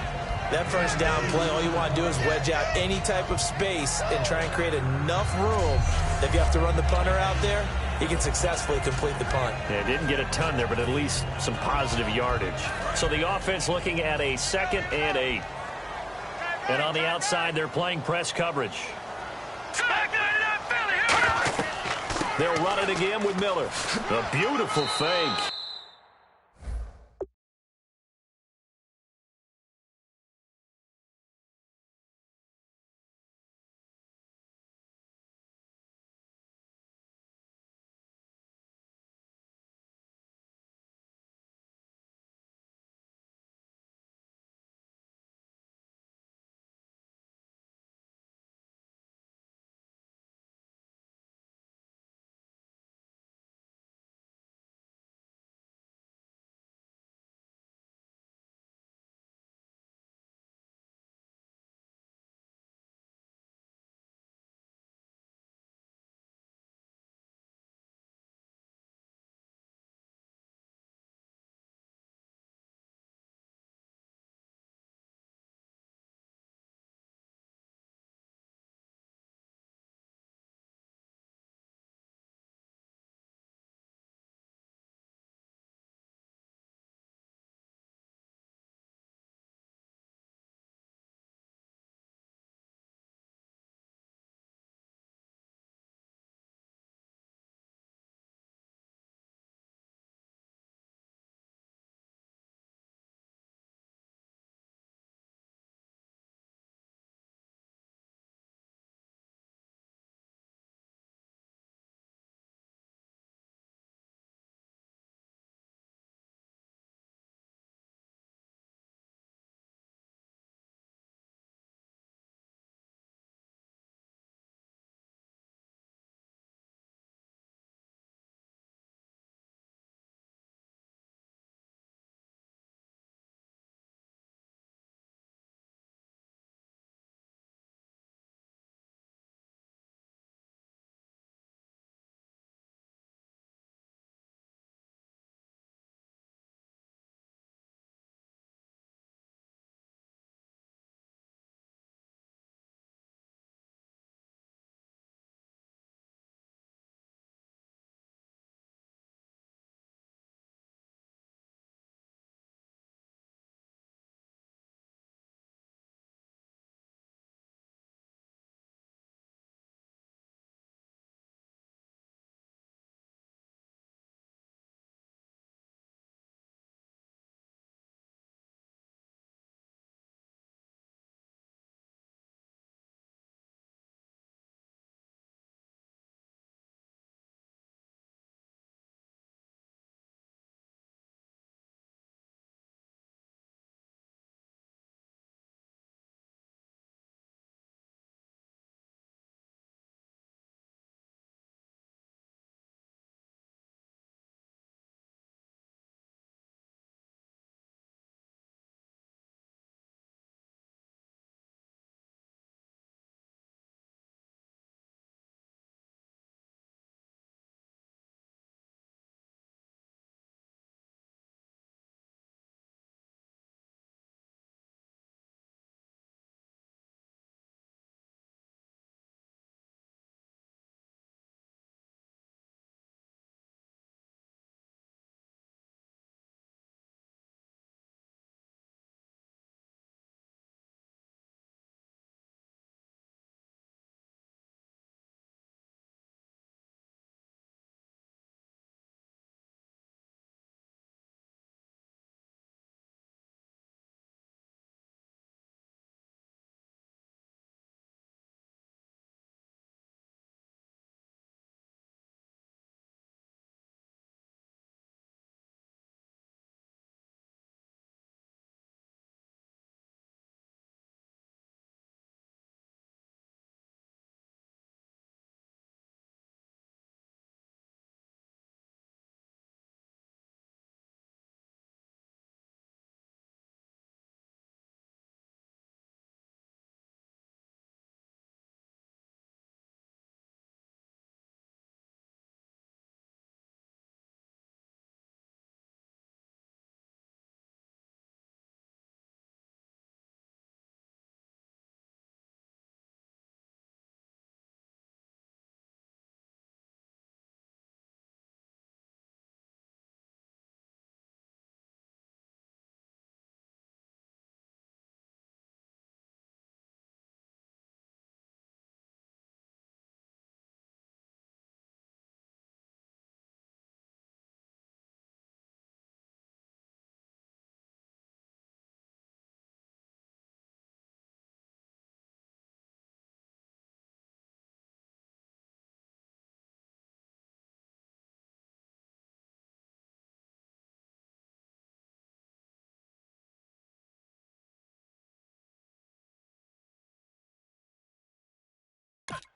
That first down play, all you want to do is wedge out any type of space and try and create enough room that if you have to run the punter out there, he can successfully complete the punt. Yeah, didn't get a ton there, but at least some positive yardage. So the offense looking at a 2nd and 8. And on the outside, they're playing press coverage. They'll run it again with Miller. A beautiful fake.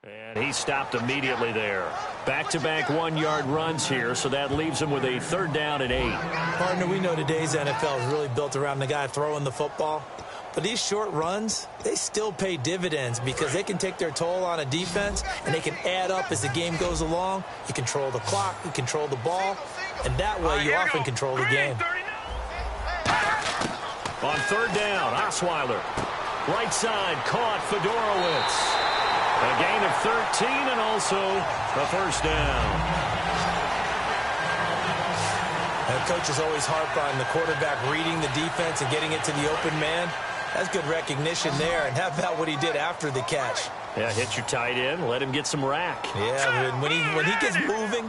And he stopped immediately there. Back-to-back one-yard runs here, so that leaves him with a 3rd down and 8. Partner, we know today's NFL is really built around the guy throwing the football. But these short runs, they still pay dividends because they can take their toll on a defense, and they can add up as the game goes along. You control the clock, you control the ball, and that way you often control the game. On 3rd down, Osweiler. Right side, caught Fedorowicz. A gain of 13 and also a 1st down. And coaches always harp on the quarterback reading the defense and getting it to the open man. That's good recognition there. And how about what he did after the catch? Yeah, hit your tight end, let him get some rack. Yeah, when he gets moving,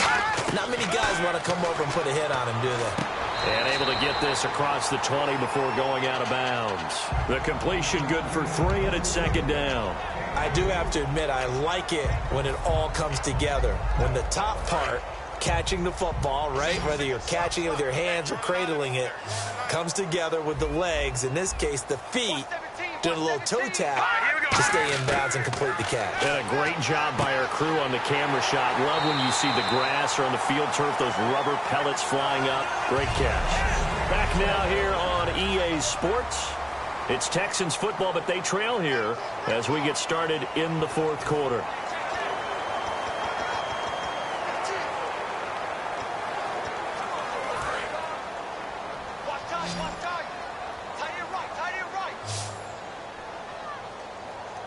not many guys want to come over and put a hit on him, do they? And able to get this across the 20 before going out of bounds. The completion good for 3, and it's 2nd down. I do have to admit, I like it when it all comes together. When the top part, catching the football, right, whether you're catching it with your hands or cradling it, comes together with the legs, in this case the feet, doing a little toe tap to stay in bounds and complete the catch. And a great job by our crew on the camera shot. Love when you see the grass or on the field turf, those rubber pellets flying up. Great catch. Back now here on EA Sports. It's Texans football, but they trail here as we get started in the 4th quarter.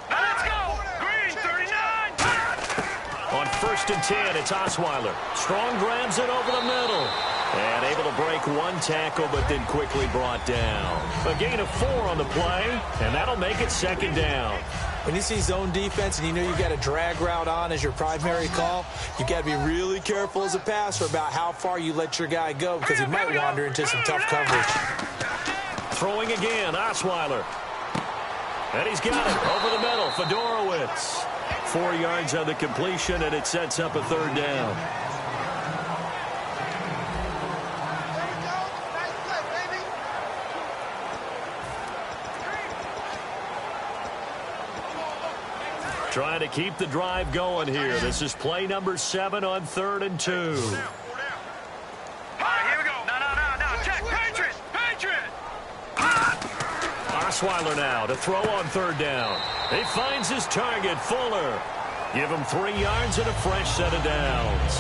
Let's go! Green, 39! On 1st and 10, it's Osweiler. Strong grabs it over the middle. And able to break one tackle, but then quickly brought down. A gain of 4 on the play, and that'll make it 2nd down. When you see zone defense and you know you've got a drag route on as your primary call, you've got to be really careful as a passer about how far you let your guy go because he might wander into some tough coverage. Throwing again, Osweiler. And he's got it over the middle, Fedorowicz. 4 yards on the completion, and it sets up a 3rd down. Trying to keep the drive going here. This is play number 7 on 3rd and 2. All right, here we go. No. Check. Patriot. Osweiler now to throw on 3rd down. He finds his target, Fuller. Give him 3 yards and a fresh set of downs.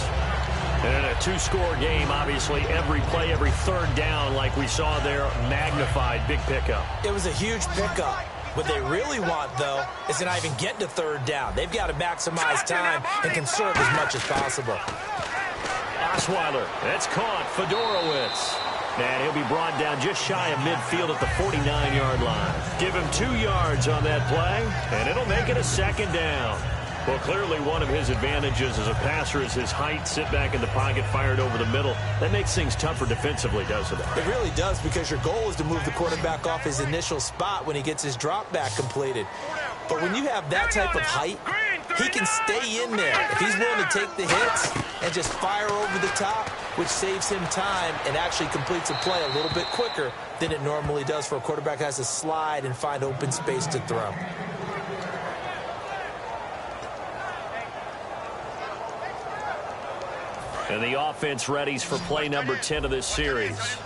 And a 2-score game, obviously. Every play, every 3rd down, like we saw there, magnified. Big pickup. It was a huge pickup. What they really want, though, is to not even get to 3rd down. They've got to maximize time and conserve as much as possible. Osweiler, that's caught. Fedorowicz. And he'll be brought down just shy of midfield at the 49-yard line. Give him 2 yards on that play, and it'll make it a 2nd down. Well, clearly one of his advantages as a passer is his height. Sit back in the pocket, fired over the middle. That makes things tougher defensively, doesn't it? It really does, because your goal is to move the quarterback off his initial spot when he gets his drop back completed. But when you have that type of height, he can stay in there. If he's willing to take the hits and just fire over the top, which saves him time and actually completes a play a little bit quicker than it normally does for a quarterback who has to slide and find open space to throw. And the offense readies for play number 10 of this series.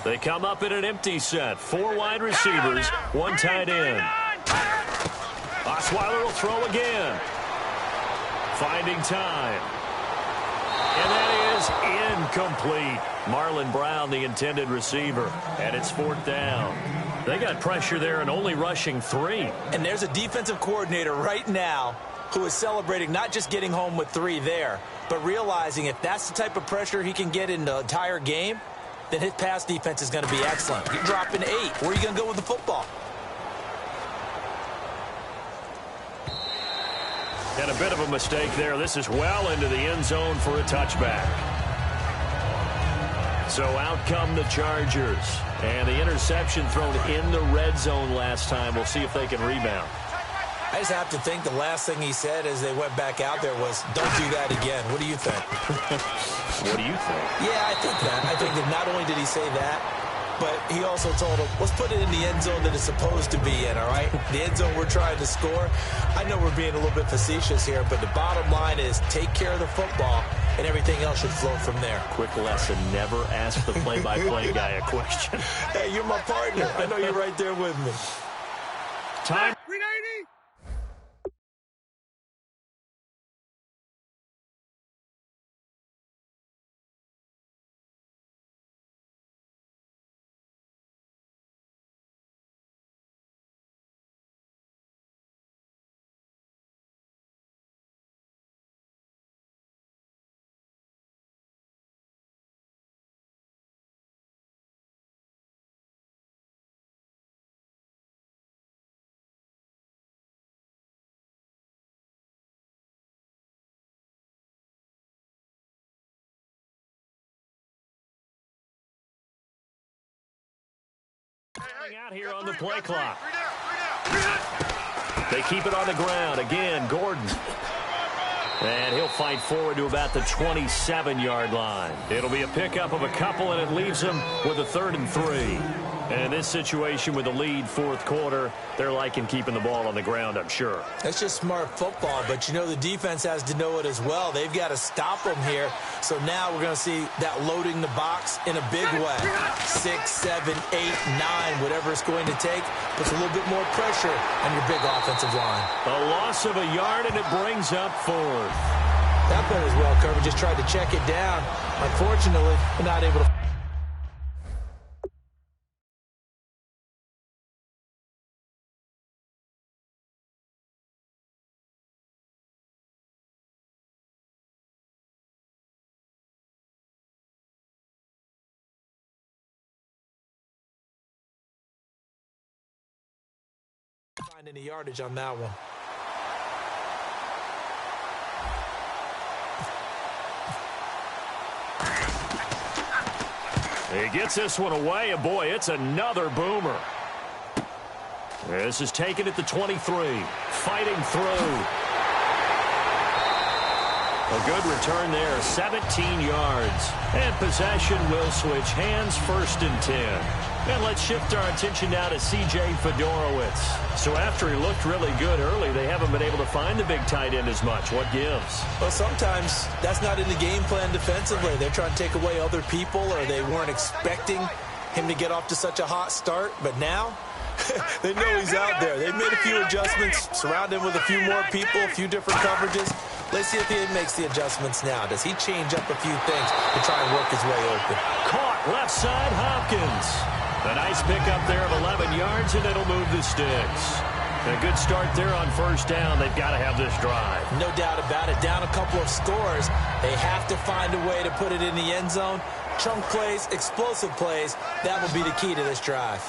They come up in an empty set. 4 wide receivers, 1 tight end. Osweiler will throw again. Finding time. And that is incomplete. Marlon Brown, the intended receiver. And it's 4th down. They got pressure there and only rushing 3. And there's a defensive coordinator right now who is celebrating not just getting home with 3 there, but realizing if that's the type of pressure he can get in the entire game, then his pass defense is going to be excellent. You're dropping 8. Where are you going to go with the football? And a bit of a mistake there. This is well into the end zone for a touchback. So out come the Chargers. And the interception thrown in the red zone last time. We'll see if they can rebound. I just have to think the last thing he said as they went back out there was, don't do that again. What do you think? What do you think? Yeah, I think that. I think that not only did he say that, but he also told him, let's put it in the end zone that it's supposed to be in, all right? The end zone we're trying to score. I know we're being a little bit facetious here, but the bottom line is take care of the football, and everything else should flow from there. Quick lesson, never ask the play-by-play guy a question. Hey, you're my partner. I know you're right there with me. Time. Out here on the play clock. They keep it on the ground. Again, Gordon. And he'll fight forward to about the 27-yard line. It'll be a pickup of a couple, and it leaves them with a 3rd and 3. And in this situation with the lead, fourth quarter, they're liking keeping the ball on the ground, I'm sure. That's just smart football, but you know the defense has to know it as well. They've got to stop them here. So now we're going to see that loading the box in a big way. 6, 7, 8, 9, whatever it's going to take, puts a little bit more pressure on your big offensive line. A loss of a yard, and it brings up 4th. That play was well covered. Just tried to check it down. Unfortunately, we're not able to. Find any yardage on that one. He gets this one away, and boy, it's another boomer. This is taken at the 23. Fighting through. A good return there, 17 yards. And possession will switch hands, 1st and 10. And let's shift our attention now to C.J. Fedorowicz. So after he looked really good early, they haven't been able to find the big tight end as much. What gives? Well, sometimes that's not in the game plan defensively. They're trying to take away other people, or they weren't expecting him to get off to such a hot start. But now, they know he's out there. They've made a few adjustments, surrounded him with a few more people, a few different coverages. Let's see if he makes the adjustments now. Does he change up a few things to try and work his way open? Caught left side, Hopkins. A nice pickup there of 11 yards, and it'll move the sticks. A good start there on 1st down. They've got to have this drive. No doubt about it. Down a couple of scores. They have to find a way to put it in the end zone. Chunk plays, explosive plays. That will be the key to this drive.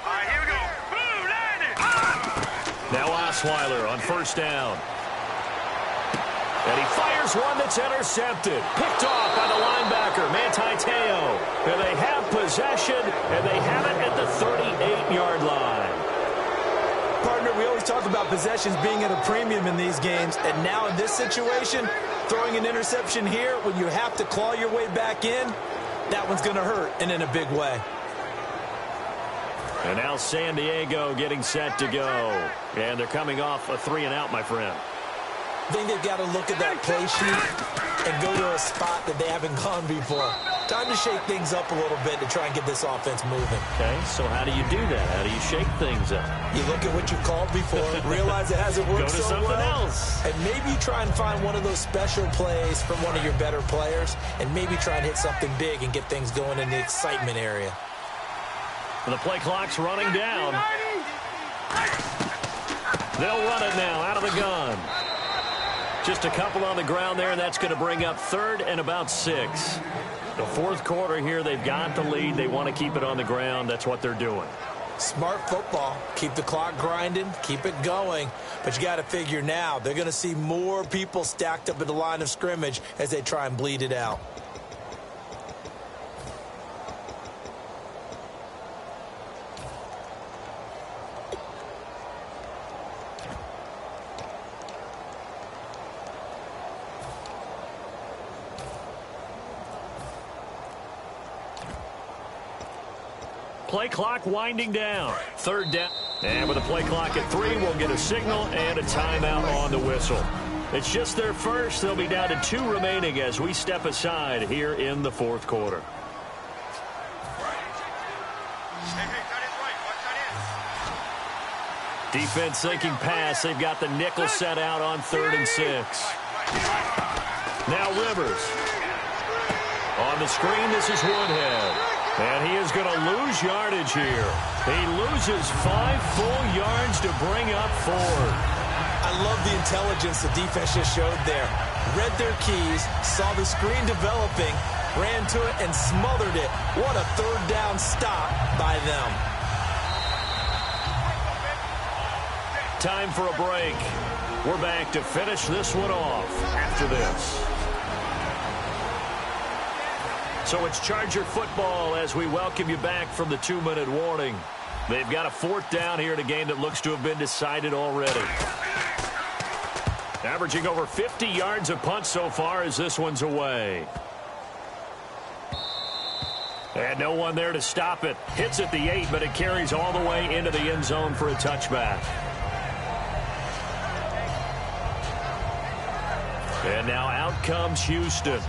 All right, here we go. Boom, line it. Now Osweiler on 1st down. And he fires one that's intercepted. Picked off by the linebacker, Manti Te'o. And they have possession, and they have it at the 38-yard line. Partner, we always talk about possessions being at a premium in these games. And now in this situation, throwing an interception here when you have to claw your way back in, that one's going to hurt, and in a big way. And now San Diego getting set to go. And they're coming off a 3-and-out, my friend. I think they've got to look at that play sheet and go to a spot that they haven't gone before. Time to shake things up a little bit to try and get this offense moving. Okay, so how do you do that? How do you shake things up? You look at what you've called before, realize it hasn't worked so well. Go to something else. And maybe you try and find one of those special plays from one of your better players, and maybe try and hit something big and get things going in the excitement area. The play clock's running down. They'll run it now out of the gun. Just a couple on the ground there, and that's going to bring up 3rd and about 6. The fourth quarter here, they've got the lead. They want to keep it on the ground. That's what they're doing. Smart football. Keep the clock grinding. Keep it going. But you got to figure now, they're going to see more people stacked up at the line of scrimmage as they try and bleed it out. Play clock winding down. Third down. And with a play clock at 3, we'll get a signal and a timeout on the whistle. It's just their first. They'll be down to 2 remaining as we step aside here in the fourth quarter. Defense thinking pass. They've got the nickel set out on 3rd and 6. Now Rivers. On the screen, this is Woodhead. And he is going to lose yardage here. He loses 5 full yards to bring up 4. I love the intelligence the defense just showed there. Read their keys, saw the screen developing, ran to it, and smothered it. What a 3rd down stop by them. Time for a break. We're back to finish this one off after this. So it's Charger football as we welcome you back from the 2-minute warning. They've got a 4th down here in a game that looks to have been decided already. Averaging over 50 yards a punt so far as this one's away. And no one there to stop it. Hits at the 8, but it carries all the way into the end zone for a touchback. And now out comes Houston.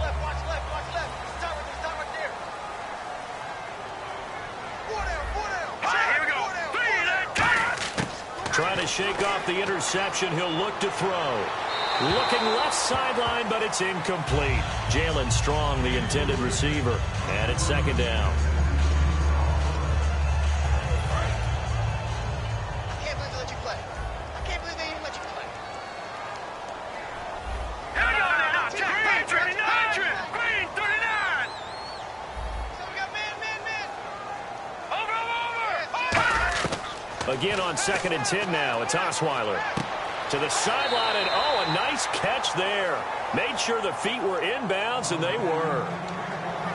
Trying to shake off the interception. He'll look to throw. Looking left sideline, but it's incomplete. Jalen Strong, the intended receiver. And it's 2nd down. I can't believe they let you play. I can't believe they even let you play. Green, 39! So we got man. Over! Again on 2nd and 10 now. It's Osweiler. To the sideline, and oh, a nice catch there. Made sure the feet were inbounds, and they were.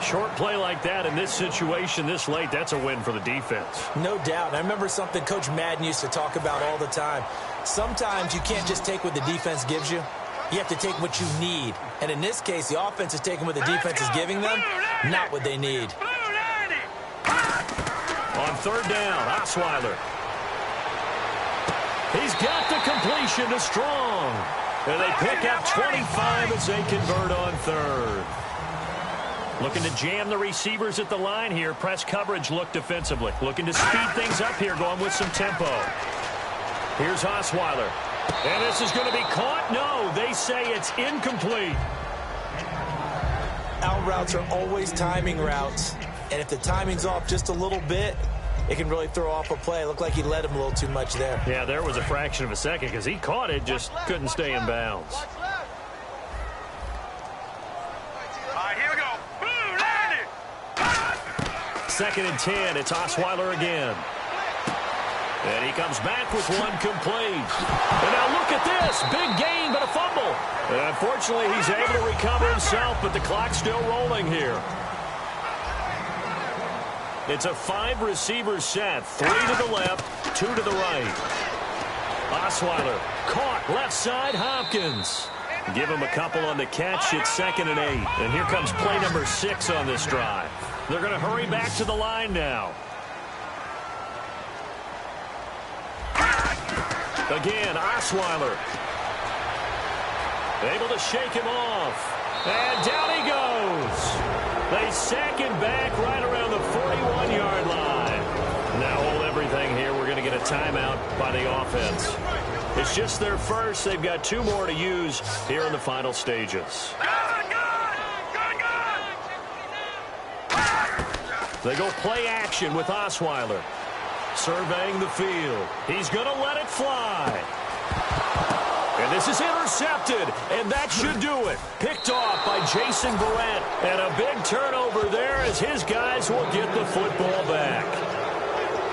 Short play like that in this situation this late, that's a win for the defense. No doubt. I remember something Coach Madden used to talk about all the time. Sometimes you can't just take what the defense gives you. You have to take what you need. And in this case, the offense is taking what the defense is giving them, not what they need. On 3rd down, Osweiler. He's got the completion to Strong. And they pick up 25 as they convert on 3rd. Looking to jam the receivers at the line here. Press coverage look defensively. Looking to speed things up here, going with some tempo. Here's Osweiler. And this is going to be caught. No, they say it's incomplete. Out routes are always timing routes. And if the timing's off just a little bit, it can really throw off a play. Looked like he led him a little too much there. Yeah, there was a fraction of a second because he caught it, just couldn't stay in bounds. All right, here we go. Blue, landing! 2nd and 10, it's Osweiler again. And he comes back with one complete. And now look at this. Big gain, but a fumble. And unfortunately, he's able to recover himself, but the clock's still rolling here. It's a 5-receiver set. 3 to the left, 2 to the right. Osweiler caught left side, Hopkins. Give him a couple on the catch. It's 2nd and 8. And here comes play number 6 on this drive. They're going to hurry back to the line now. Again, Osweiler. Able to shake him off. And down he goes. They sack him back right around the 41-yard line. Now hold everything here. We're going to get a timeout by the offense. It's just their first. They've got 2 more to use here in the final stages. They go play action with Osweiler. Surveying the field. He's going to let it fly. And this is intercepted, and that should do it. Picked off by Jason Barrett. And a big turnover there as his guys will get the football back.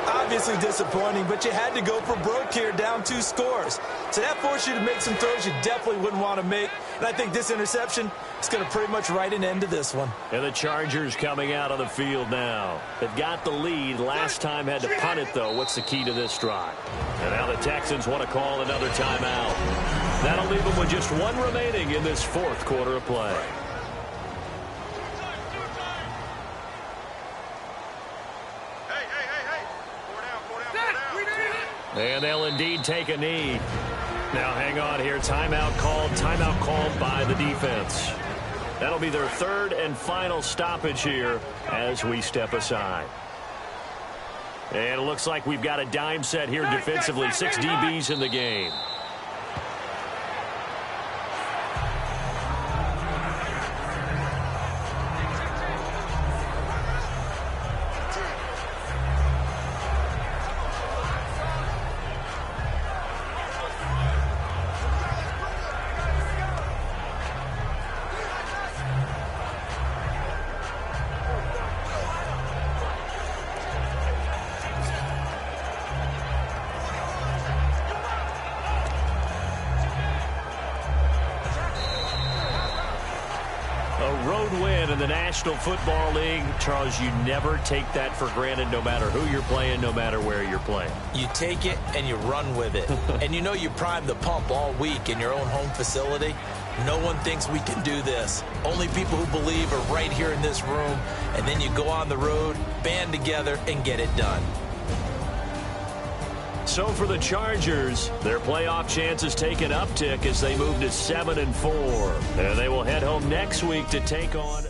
Obviously disappointing, but you had to go for broke here, down 2 scores. So that forced you to make some throws you definitely wouldn't want to make. And I think this interception is going to pretty much write an end to this one. And the Chargers coming out on the field now. They've got the lead. Last time had to punt it, though. What's the key to this drive? And now the Texans want to call another timeout. That'll leave them with just 1 remaining in this 4th quarter of play. Hey, And they'll indeed take a knee. Now hang on here. Timeout called by the defense. That'll be their third and final stoppage here as we step aside. And it looks like we've got a dime set here defensively. 6 DBs in the game. A road win in the National Football League. Charles, you never take that for granted no matter who you're playing, no matter where you're playing. You take it and you run with it. And you know you primed the pump all week in your own home facility. No one thinks we can do this. Only people who believe are right here in this room. And then you go on the road, band together, and get it done. So for the Chargers, their playoff chances take an uptick as they move to 7-4. And they will head home next week to take on...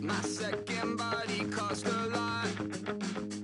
My second body cost a lot.